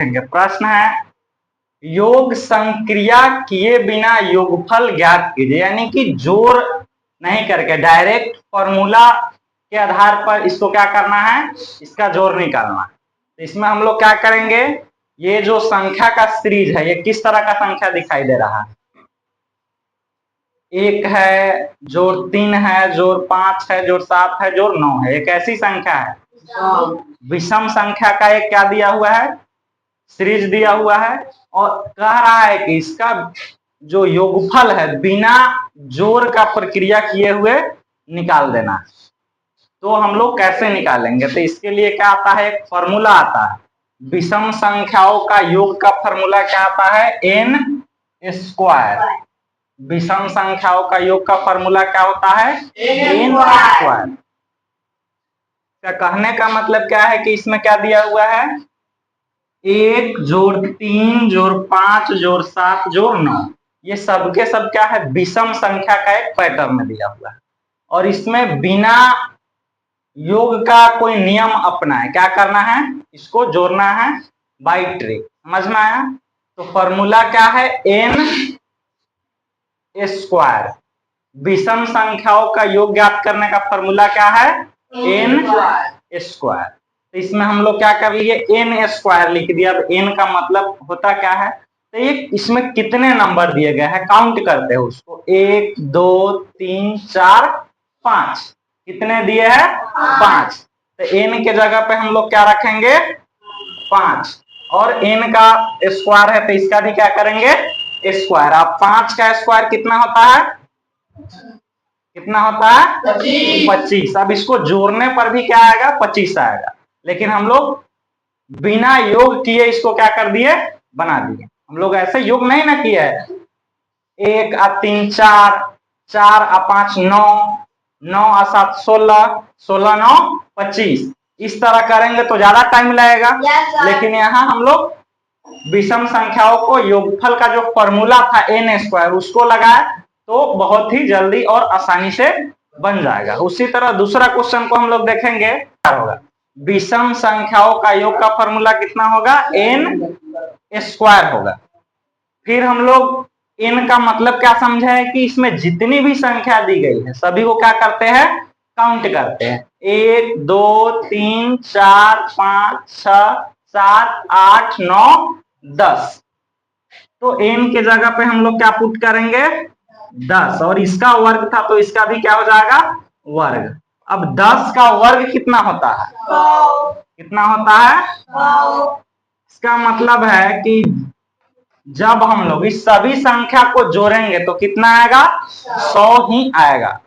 प्रश्न है योग संक्रिया किए बिना योगफल ज्ञात कीजिए, यानी कि जोड़ नहीं करके डायरेक्ट फॉर्मूला के आधार पर इसको क्या करना है, इसका जोड़ निकालना। तो इसमें हम लोग क्या करेंगे, ये जो संख्या का सीरीज है ये किस तरह का संख्या दिखाई दे रहा है, 1 है, जोड़ 3 है, जोड़ 5 है, जोड़ 7 है, जोड़ 9 है। एक ऐसी संख्या है, विषम संख्या का एक क्या दिया हुआ है, सीरीज दिया हुआ है, और कह रहा है कि इसका जो योगफल है बिना जोड़ का प्रक्रिया किए हुए निकाल देना। तो हम लोग कैसे निकालेंगे, तो इसके लिए क्या आता है, एक फॉर्मूला आता है। विषम संख्याओं का योग का फॉर्मूला क्या आता है, n स्क्वायर। विषम संख्याओं का योग का फॉर्मूला क्या होता है, n स्क्वायर। क्या कहने का मतलब क्या है कि इसमें क्या दिया हुआ है, 1 जोड़ 3 जोड़ 5 जोड़ 7 जोड़ 9, ये सब के सब क्या है, विषम संख्या का एक पैटर्न दिया हुआ है, और इसमें बिना योग का कोई नियम अपना है, क्या करना है, इसको जोड़ना है बाई ट्रिक। समझ में आया। तो फॉर्मूला क्या है, n स्क्वायर। विषम संख्याओं का योग ज्ञात करने का फॉर्मूला क्या है, n स्क्वायर। तो इसमें हम लोग क्या कर लिए, n स्क्वायर लिख दिया। अब n का मतलब होता क्या है, तो ये इसमें कितने नंबर दिए गए हैं काउंट करते हैं उसको, 1 2 3 4 5, कितने दिए हैं, 5। तो n के जगह पे हम लोग क्या रखेंगे, 5, और n का स्क्वायर है तो इसका भी क्या करेंगे, स्क्वायर। अब 5 का स्क्वायर कितना होता है, कितना होता है, 25। अब इसको जोड़ने पर भी क्या आएगा, 25 आएगा, लेकिन हम लोग बिना योग किए इसको क्या कर दिए, बना दिए। हम लोग ऐसे योग नहीं ना किए है, 1 और 3 4, 4 और 5 9, 9 और 7 16, 16 9 25, इस तरह करेंगे तो ज्यादा टाइम लगेगा। लेकिन यहाँ हम लोग विषम संख्याओं को योगफल का जो फॉर्मूला था n स्क्वायर उसको लगाए तो बहुत ही जल्दी और आसानी से बन जाएगा। उसी तरह दूसरा क्वेश्चन को हम लोग देखेंगे, क्या होगा, विषम संख्याओं का योग का फॉर्मूला कितना होगा, n स्क्वायर होगा। फिर हम लोग n का मतलब क्या समझे है कि इसमें जितनी भी संख्या दी गई है सभी को क्या करते हैं, काउंट करते हैं, 1 2 3 4 5 6 7 8 9 10। तो n के जगह पे हम लोग क्या पुट करेंगे, 10, और इसका वर्ग था तो इसका भी क्या हो जाएगा, वर्ग। अब 10 का वर्ग कितना होता है, कितना होता है, इसका मतलब है कि जब हम लोग इस सभी संख्या को जोड़ेंगे तो कितना आएगा, 100 ही आएगा।